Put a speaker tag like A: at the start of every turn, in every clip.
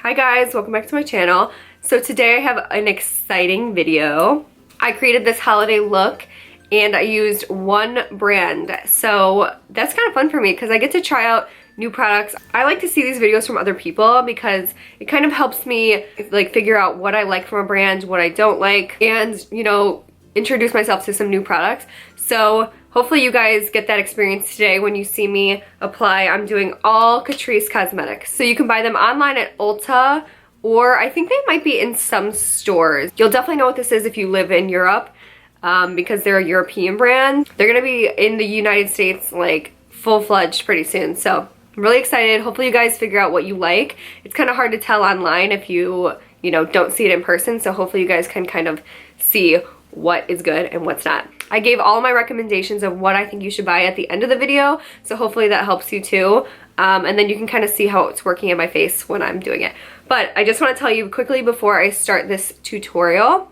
A: Hi guys, welcome back to my channel. So today I have an exciting video. I created this holiday look and I used one brand. So that's kind of fun for me because I get to try out new products. I like to see these videos from other people because it kind of helps me like figure out what I like from a brand, what I don't like, and you know, introduce myself to some new products. So hopefully you guys get that experience today when you see me apply. I'm doing all Catrice Cosmetics. So you can buy them online at Ulta, or I think they might be in some stores. You'll definitely know what this is if you live in Europe because they're a European brand. They're gonna be in the United States like full-fledged pretty soon. So I'm really excited. Hopefully you guys figure out what you like. It's kind of hard to tell online if you know, don't see it in person. So hopefully you guys can kind of see what is good and what's not. I gave all my recommendations of what I think you should buy at the end of the video, so hopefully that helps you too. And then you can kind of see how it's working in my face when I'm doing it. But I just want to tell you quickly before I start this tutorial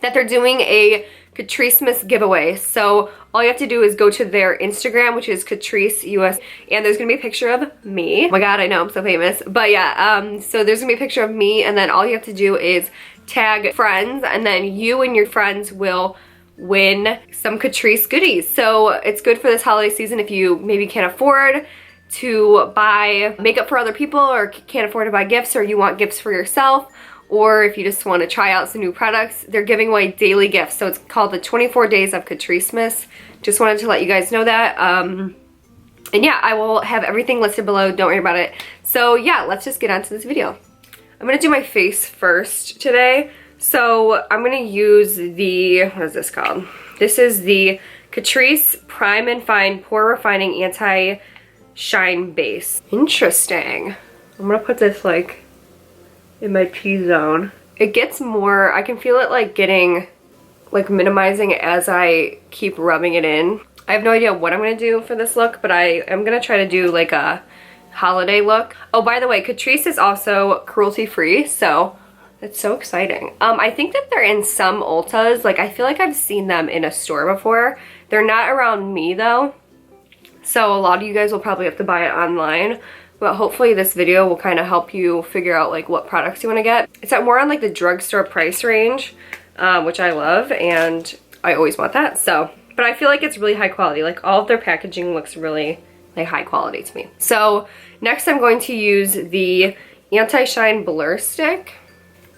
A: that they're doing a Catrice giveaway. So all you have to do is go to their Instagram, which is Catrice US, and there's gonna be a picture of me. Oh my god, I know, I'm so famous. But yeah, so there's gonna be a picture of me, and then all you have to do is tag friends, and then you and your friends will win some Catrice goodies. So it's good for this holiday season if you maybe can't afford to buy makeup for other people, or can't afford to buy gifts, or you want gifts for yourself, or if you just want to try out some new products. They're giving away daily gifts. So it's called the 24 Days of Catrice. Just wanted to let you guys know that. And yeah, I will have everything listed below. Don't worry about it. So yeah, let's just get on to this video. I'm going to do my face first today. So I'm going to use the, what is this called? This is the Catrice Prime and Fine Pore Refining Anti-Shine Base. Interesting. I'm going to put this like in my T-zone. It gets more, I can feel it like getting, like minimizing as I keep rubbing it in. I have no idea what I'm going to do for this look, but I am going to try to do like a holiday look. Oh, by the way, Catrice is also cruelty-free, so it's so exciting. I think that they're in some Ultas. Like, I feel like I've seen them in a store before. They're not around me though, so a lot of you guys will probably have to buy it online. But hopefully this video will kind of help you figure out like what products you want to get. It's at more on like the drugstore price range, which I love, and I always want that. So, but I feel like it's really high quality. Like all of their packaging looks really like high quality to me. So next I'm going to use the Anti-Shine Blur Stick.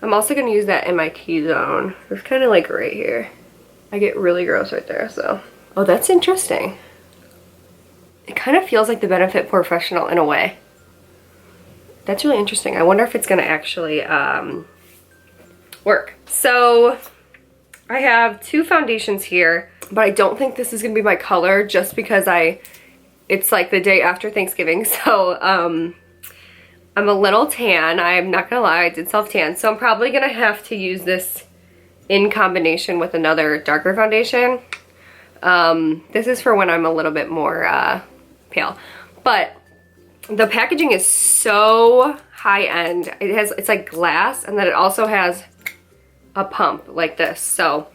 A: I'm also going to use that in my T-zone. It's kind of like right here. I get really gross right there, so. Oh, that's interesting. It kind of feels like the Benefit Professional in a way. That's really interesting. I wonder if it's going to actually work. So I have two foundations here, but I don't think this is going to be my color just because it's like the day after Thanksgiving, so I'm a little tan. I'm not gonna lie, I did self-tan, so I'm probably gonna have to use this in combination with another darker foundation. This is for when I'm a little bit more pale. But the packaging is so high-end. It's like glass, and then it also has a pump like this. So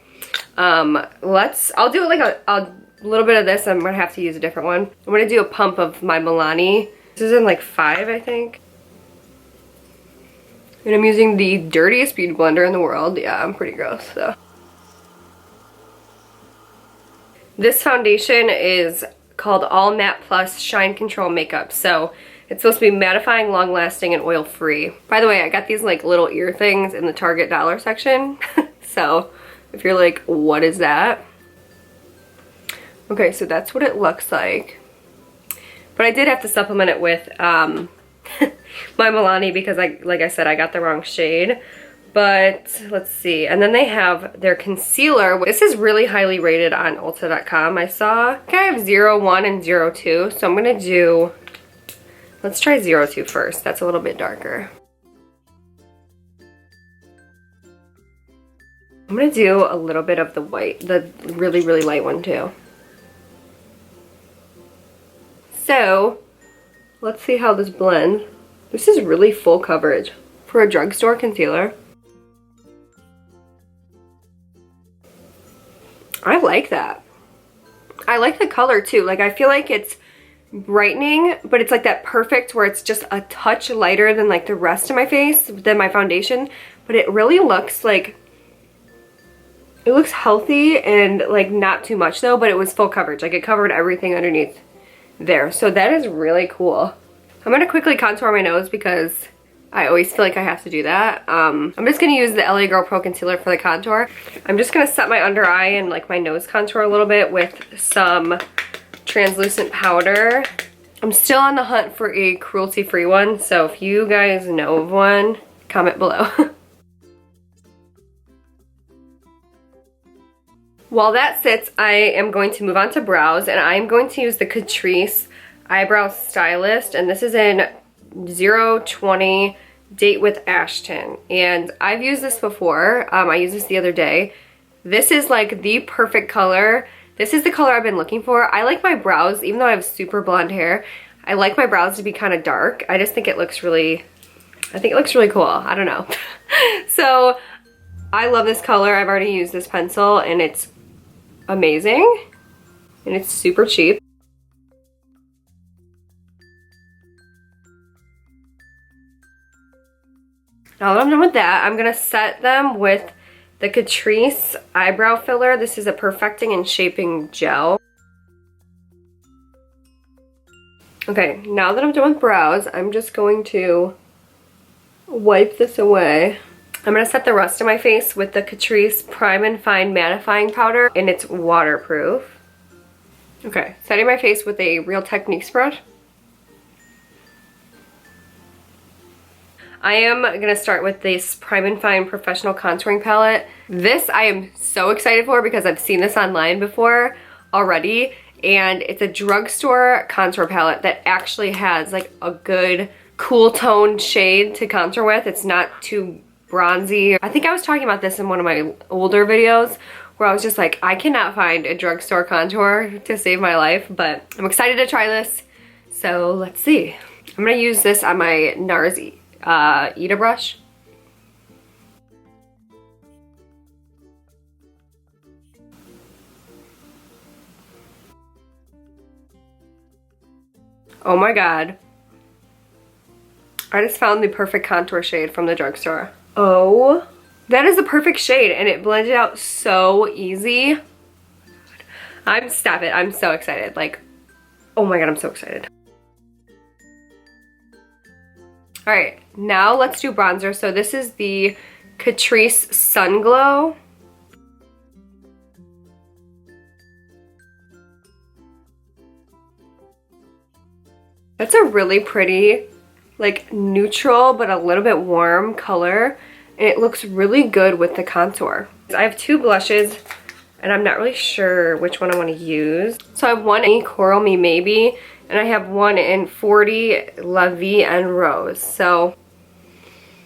A: I'll do like a little bit of this. I'm gonna have to use a different one. I'm gonna do a pump of my Milani. This is in like 5, I think. And I'm using the dirtiest beauty blender in the world. Yeah, I'm pretty gross, so. This foundation is called All Matte Plus Shine Control Makeup. So it's supposed to be mattifying, long-lasting, and oil-free. By the way, I got these like little ear things in the Target dollar section. So if you're like, what is that? Okay, so that's what it looks like. But I did have to supplement it with my Milani because like I said, I got the wrong shade. But let's see. And then they have their concealer. This is really highly rated on Ulta.com. I saw, I think I have 01 and 02. So I'm gonna do, let's try 02 first. That's a little bit darker. I'm gonna do a little bit of the white, the really, really light one too. So, let's see how this blends. This is really full coverage for a drugstore concealer. I like that. I like the color too. Like, I feel like it's brightening, but it's like that perfect where it's just a touch lighter than like the rest of my face, than my foundation, but it really looks like, it looks healthy and like not too much though, but it was full coverage. Like it covered everything underneath there. So that is really cool. I'm gonna quickly contour my nose because I always feel like I have to do that. I'm just gonna use the LA Girl Pro Concealer for the contour. I'm just gonna set my under eye and like my nose contour a little bit with some translucent powder. I'm still on the hunt for a cruelty-free one, so if you guys know of one, comment below. While that sits, I am going to move on to brows, and I'm going to use the Catrice Eyebrow Stylist, and this is in 020 Date with Ashton. And I've used this before. I used this the other day. This is like the perfect color. This is the color I've been looking for. I like my brows, even though I have super blonde hair, I like my brows to be kind of dark. I just think it looks really, I think it looks really cool. I don't know. So I love this color. I've already used this pencil and it's amazing. And it's super cheap. Now that I'm done with that, I'm gonna set them with the Catrice Eyebrow Filler. This is a perfecting and shaping gel. Okay, now that I'm done with brows, I'm just going to wipe this away. I'm gonna set the rest of my face with the Catrice Prime and Fine Mattifying Powder, and it's waterproof. Okay, setting my face with a Real Techniques brush. I am gonna start with this Prime and Fine Professional Contouring Palette. This I am so excited for because I've seen this online before already, and it's a drugstore contour palette that actually has like a good cool toned shade to contour with. It's not too bronzy. I think I was talking about this in one of my older videos where I was just like, I cannot find a drugstore contour to save my life, but I'm excited to try this. So let's see. I'm gonna use this on my NARS Ita brush. Oh my god. I just found the perfect contour shade from the drugstore. Oh, that is the perfect shade and it blended out so easy. Stop it, I'm so excited. Like, oh my god, I'm so excited. All right, now let's do bronzer. So this is the Catrice Sun Glow. That's a really pretty, like neutral but a little bit warm color, and it looks really good with the contour. I have two blushes and I'm not really sure which one I want to use. So I have one in Coral Me Maybe, and I have one in 40 La Vie en Rose. So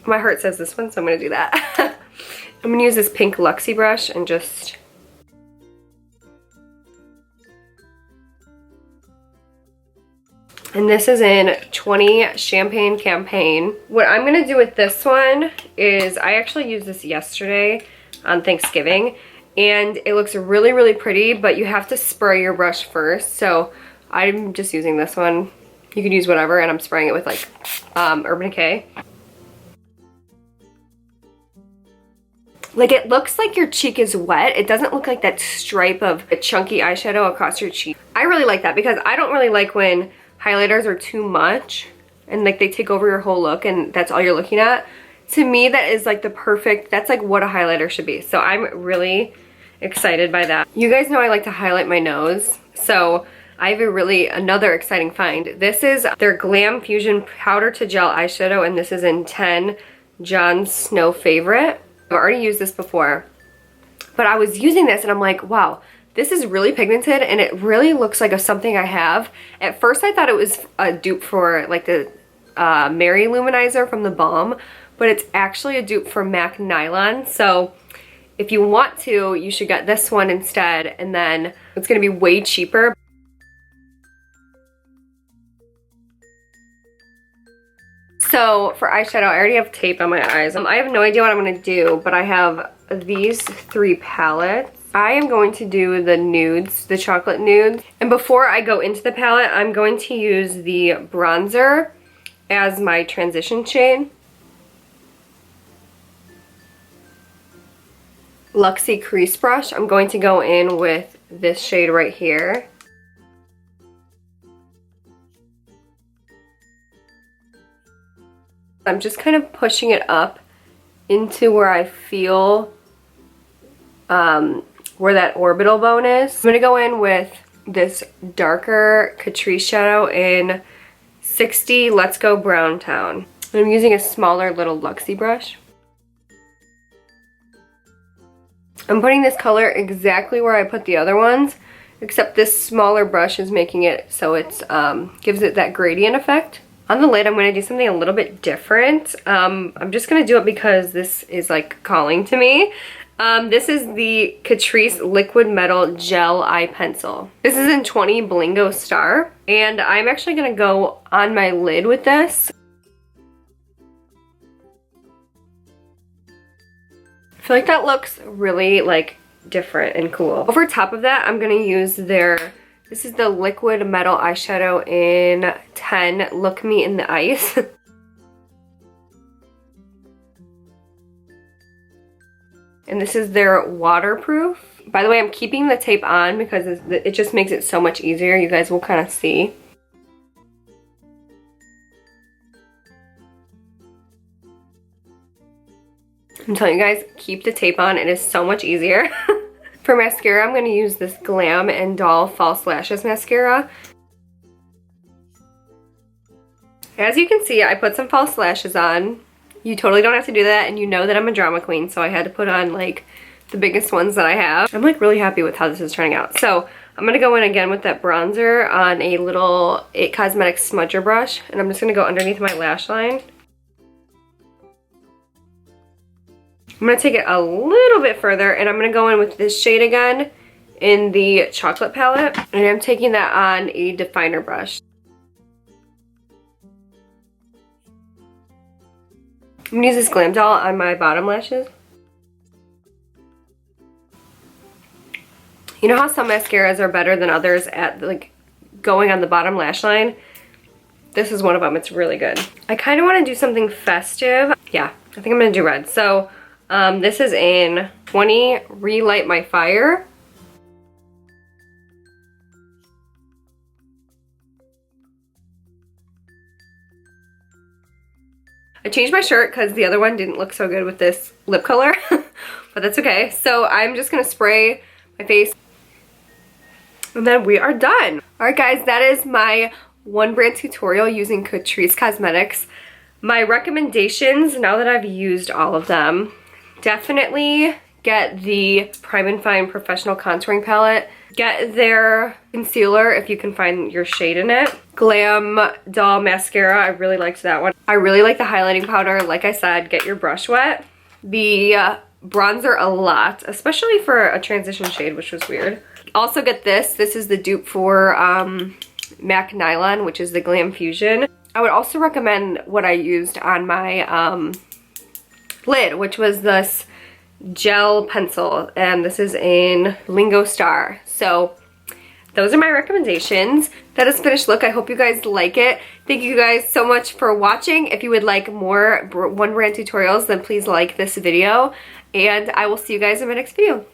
A: my heart says this one, so I'm gonna do that. I'm gonna use this pink Luxie brush and just and this is in 20 Champagne Campaign. What I'm gonna do with this one is, I actually used this yesterday on Thanksgiving, and it looks really, really pretty, but you have to spray your brush first. So I'm just using this one. You could use whatever, and I'm spraying it with like Urban Decay. Like, it looks like your cheek is wet. It doesn't look like that stripe of a chunky eyeshadow across your cheek. I really like that because I don't really like when highlighters are too much and like they take over your whole look and that's all you're looking at. To me, that is like the perfect, that's like what a highlighter should be. So I'm really excited by that. You guys know I like to highlight my nose. So I have another exciting find. This is their Glam Fusion Powder to Gel Eyeshadow, and this is in 10 Jon Snow Favorite. I've already used this before, but I was using this and I'm like, wow, this is really pigmented and it really looks like something I have. At first I thought it was a dupe for like the Mary Luminizer from the Balm, but it's actually a dupe for MAC Nylon. So if you want to, you should get this one instead, and then it's gonna be way cheaper. So for eyeshadow, I already have tape on my eyes. I have no idea what I'm gonna do, but I have these three palettes. I am going to do the nudes, the chocolate nudes. And before I go into the palette, I'm going to use the bronzer as my transition shade. Luxie crease brush. I'm going to go in with this shade right here. I'm just kind of pushing it up into where I feel where that orbital bone is. I'm going to go in with this darker Catrice shadow in 60 Let's Go Brown Town. I'm using a smaller little Luxie brush. I'm putting this color exactly where I put the other ones, except this smaller brush is making it so it's gives it that gradient effect. On the lid, I'm going to do something a little bit different. I'm just going to do it because this is like calling to me. This is the Catrice Liquid Metal Gel Eye Pencil. This is in 20 Blingo Star, and I'm actually going to go on my lid with this. I feel like that looks really like different and cool. Over top of that, I'm going to use this is the Liquid Metal Eyeshadow in 10 Look Me in the Ice. And this is their waterproof. By the way, I'm keeping the tape on because it just makes it so much easier. You guys will kind of see. I'm telling you guys, keep the tape on. It is so much easier. For mascara, I'm going to use this Glam and Doll False Lashes mascara. As you can see, I put some false lashes on. You totally don't have to do that, and you know that I'm a drama queen, so I had to put on like the biggest ones that I have. I'm like really happy with how this is turning out. So I'm going to go in again with that bronzer on a little It Cosmetics smudger brush, and I'm just going to go underneath my lash line. I'm going to take it a little bit further, and I'm going to go in with this shade again in the chocolate palette, and I'm taking that on a definer brush. I'm going to use this Glam Doll on my bottom lashes. You know how some mascaras are better than others at like going on the bottom lash line? This is one of them. It's really good. I kind of want to do something festive. Yeah, I think I'm going to do red. So this is in 20 Relight My Fire. I changed my shirt because the other one didn't look so good with this lip color, but that's okay. So I'm just gonna spray my face and then we are done. All right guys, that is my one brand tutorial using Catrice Cosmetics. My recommendations, now that I've used all of them, definitely get the Prime and Fine Professional Contouring Palette. Get their concealer if you can find your shade in it. Glam Doll Mascara, I really liked that one. I really like the highlighting powder. Like I said, get your brush wet. The bronzer a lot, especially for a transition shade, which was weird. Also get this. This is the dupe for MAC Nylon, which is the Glam Fusion. I would also recommend what I used on my lid, which was this gel pencil, and this is in Lingo Star. So those are my recommendations. That is finished look. I hope you guys like it. Thank you guys so much for watching. If you would like more one brand tutorials, then please like this video, and I will see you guys in my next video.